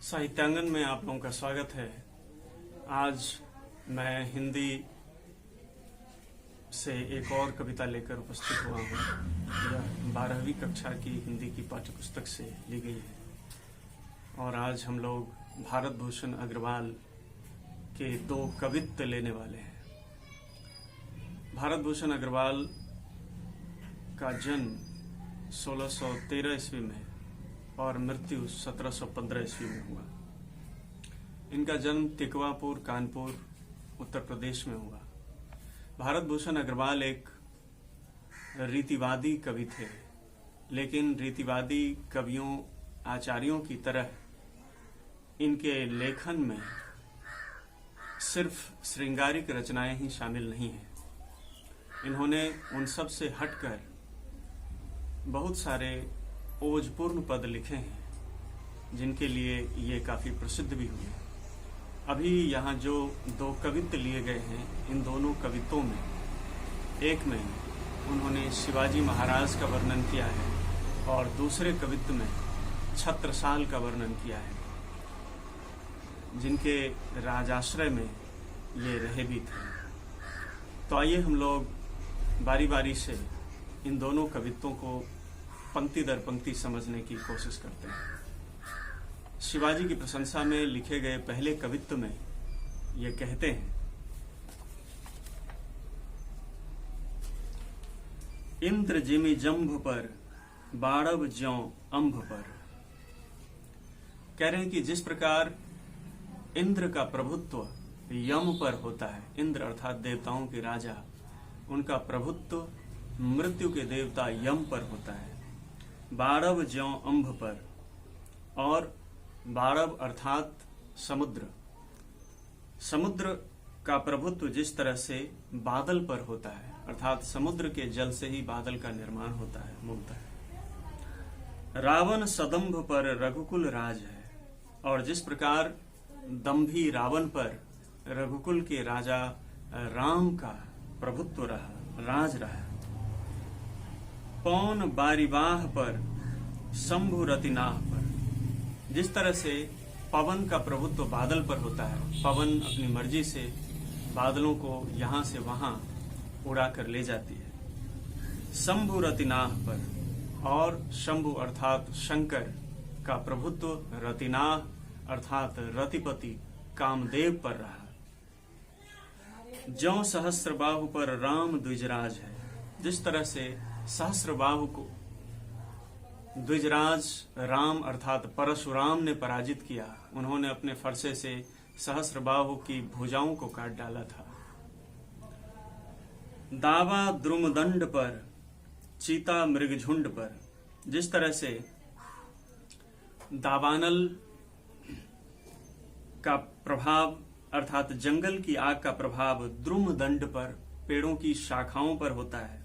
साहित्यांगन में आप लोगों का स्वागत है। आज मैं हिंदी से एक और कविता लेकर उपस्थित हुआ हूँ। यह 12वीं कक्षा की हिंदी की पाठ्यपुस्तक से ली गई है और आज हम लोग भारत भूषण अग्रवाल के 2 कवित्व लेने वाले हैं। भारत भूषण अग्रवाल का जन्म 1613 ईस्वी में और मृत्यु 1715 ईस्वी में हुआ। इनका जन्म तिकवापुर, कानपुर, उत्तर प्रदेश में हुआ। भारत भूषण अग्रवाल एक रीतिवादी कवि थे, लेकिन रीतिवादी कवियों, आचार्यों की तरह इनके लेखन में सिर्फ श्रृंगारिक रचनाएं ही शामिल नहीं हैं। इन्होंने उन सब से हटकर बहुत सारे ओजपूर्ण पद लिखे हैं, जिनके लिए ये काफी प्रसिद्ध भी हुए। अभी यहाँ जो 2 कवित्व लिए गए हैं, इन दोनों कवित्वों में एक में उन्होंने शिवाजी महाराज का वर्णन किया है और दूसरे कवित्व में छत्रसाल का वर्णन किया है, जिनके राजाश्रय में ये रहे भी थे। तो आइए हम लोग बारी बारी से इन दोनों कवित्वों को पंक्ति दर पंक्ति समझने की कोशिश करते हैं। शिवाजी की प्रशंसा में लिखे गए पहले कवित्व में ये कहते हैं, इंद्र जिमि जंभ पर बाड़व ज्यों अंभ पर। कह रहे हैं कि जिस प्रकार इंद्र का प्रभुत्व यम पर होता है, इंद्र अर्थात देवताओं के राजा, उनका प्रभुत्व मृत्यु के देवता यम पर होता है। बाड़व ज्यों अंभ पर, और बाड़व अर्थात समुद्र, समुद्र का प्रभुत्व जिस तरह से बादल पर होता है, अर्थात समुद्र के जल से ही बादल का निर्माण होता है, मूलतः। रावण सदंभ पर रघुकुल राज है, और जिस प्रकार दंभी रावण पर रघुकुल के राजा राम का प्रभुत्व रहा, राज रहा। पौन बारिवाह पर शंभु रतिनाह पर, जिस तरह से पवन का प्रभुत्व बादल पर होता है, पवन अपनी मर्जी से बादलों को यहां से वहां उड़ा कर ले जाती है। शंभु रतिनाह पर, और शंभु अर्थात शंकर का प्रभुत्व रतिनाह अर्थात रतिपति कामदेव पर रहा। ज्यों सहस्त्रबाहु पर राम द्विजराज है, जिस तरह से सहस्त्रबाहु को द्विजराज राम अर्थात परशुराम ने पराजित किया, उन्होंने अपने फरसे से सहस्त्रबाहु की भुजाओं को काट डाला था। दावा द्रुमदंड पर चीता मृगझुंड पर, जिस तरह से दावानल का प्रभाव अर्थात जंगल की आग का प्रभाव द्रुमदंड पर, पेड़ों की शाखाओं पर होता है,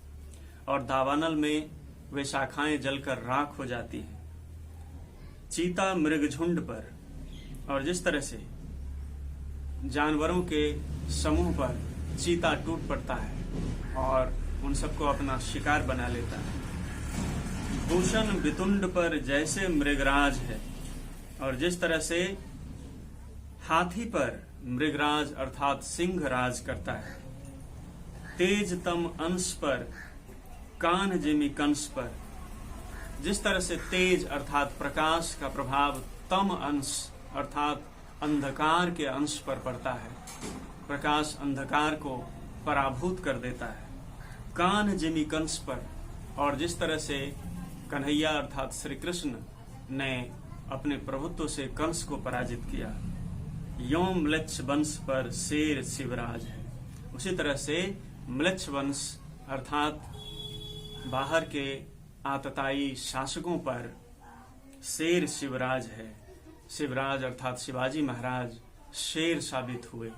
और दावानल में वे शाखाएं जलकर राख हो जाती हैं। चीता मृगझुंड पर, और जिस तरह से जानवरों के समूह पर चीता टूट पड़ता है और उन सबको अपना शिकार बना लेता है। भूषण वितुंड पर जैसे मृगराज है, और जिस तरह से हाथी पर मृगराज अर्थात सिंह राज करता है। तेजतम अंश पर कान जिमि कंस पर, जिस तरह से तेज अर्थात प्रकाश का प्रभाव तम अंश अर्थात अंधकार के अंश पर पड़ता है, प्रकाश अंधकार को पराभूत कर देता है। कान जिमि कंस पर, और जिस तरह से कन्हैया अर्थात श्री कृष्ण ने अपने प्रभुत्व से कंस को पराजित किया। यों म्लेच्छ वंश पर शेर शिवराज है, उसी तरह से म्लेच्छ वंश अर्थात बाहर के आतताई शासकों पर शेर शिवराज है। शिवराज अर्थात शिवाजी महाराज शेर साबित हुए,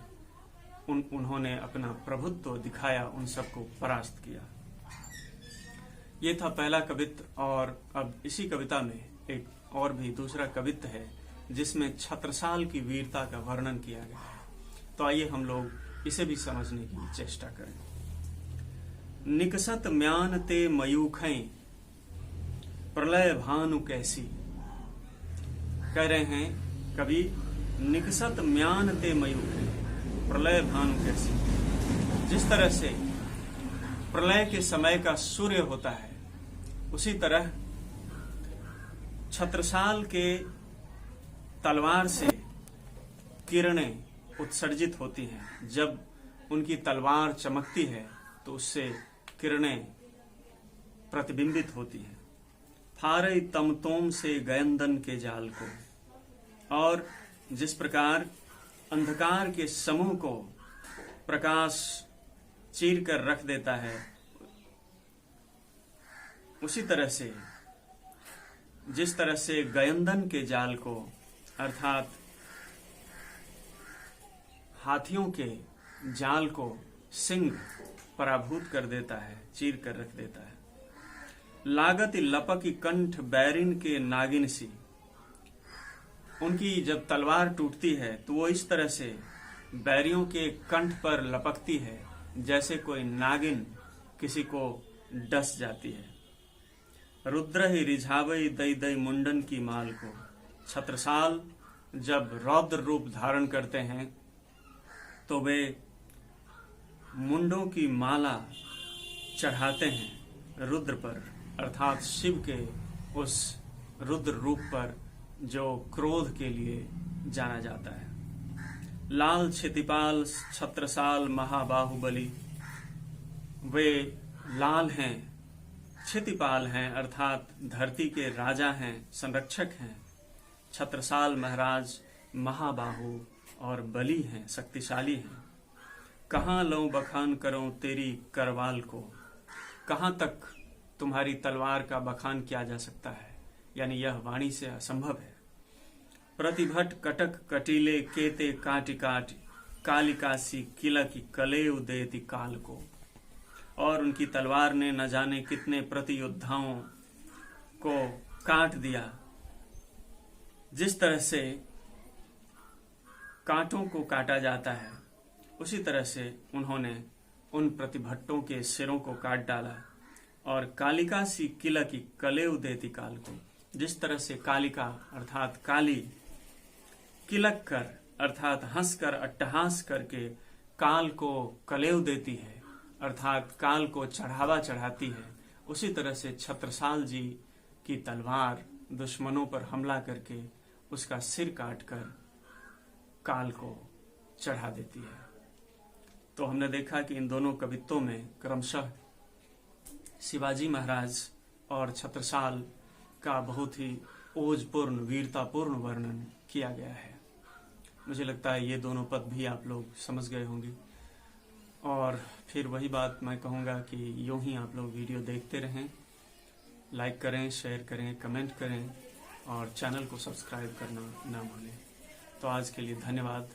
उन्होंने अपना प्रभुत्व दिखाया, उन सबको परास्त किया। ये था पहला कवित्व, और अब इसी कविता में एक और भी दूसरा कवित्व है, जिसमें छत्रसाल की वीरता का वर्णन किया गया है। तो आइए हम लोग इसे भी समझने की चेष्टा करें। निकसत म्यान ते मयूखें प्रलय भानु कैसी। कह रहे हैं कभी निकसत म्यान ते मयूखे प्रलय भानु कैसी। जिस तरह से प्रलय के समय का सूर्य होता है, उसी तरह छत्रसाल के तलवार से किरणें उत्सर्जित होती हैं। जब उनकी तलवार चमकती है तो उससे किरणें प्रतिबिंबित होती हैं। फारई तमतोम से गयंदन के जाल को। और जिस प्रकार अंधकार के समूह को प्रकाश चीर कर रख देता है, उसी तरह से जिस तरह से गयंदन के जाल को अर्थात हाथियों के जाल को सिंह पराभूत कर देता है, चीर कर रख देता है। लागत लपकी कंठ बैरिन के नागिन सी। उनकी जब तलवार टूटती है तो वो इस तरह से बैरियों के कंठ पर लपकती है जैसे कोई नागिन किसी को डस जाती है। रुद्र ही रिझावई दई दई मुंडन की माल को। छत्रसाल जब रौद्र रूप धारण करते हैं तो वे मुंडों की माला चढ़ाते हैं रुद्र पर, अर्थात शिव के उस रुद्र रूप पर जो क्रोध के लिए जाना जाता है। लाल क्षितिपाल छत्रसाल महाबाहुबली। वे लाल हैं, क्षितिपाल हैं, अर्थात धरती के राजा हैं, संरक्षक हैं। छत्रसाल महाराज महाबाहु और बली हैं, शक्तिशाली हैं। कहाँ लऊं बखान करूं तेरी करवाल को। कहाँ तक तुम्हारी तलवार का बखान किया जा सकता है, यानी यह वाणी से असंभव है। प्रतिभट कटक कटीले केते काटी काट कालिकासी किला की कलेव देती काल को। और उनकी तलवार ने न जाने कितने प्रतियोद्धाओं को काट दिया। जिस तरह से कांटों को काटा जाता है, उसी तरह से उन्होंने उन प्रतिभट्टों के सिरों को काट डाला। और कालिका सी किला की कलेव देती काल को। जिस तरह से कालिका अर्थात काली किलक कर अर्थात हंसकर अट्टहास करके काल को कलेव देती है, अर्थात काल को चढ़ावा चढ़ाती है, उसी तरह से छत्रसाल जी की तलवार दुश्मनों पर हमला करके उसका सिर काटकर काल को चढ़ा देती है। तो हमने देखा कि इन दोनों कवित्तों में क्रमशः शिवाजी महाराज और छत्रसाल का बहुत ही ओजपूर्ण, वीरतापूर्ण वर्णन किया गया है। मुझे लगता है ये दोनों पद भी आप लोग समझ गए होंगे। और फिर वही बात मैं कहूँगा कि यूं ही आप लोग वीडियो देखते रहें, लाइक करें, शेयर करें, कमेंट करें और चैनल को सब्सक्राइब करना ना भूलें। तो आज के लिए धन्यवाद।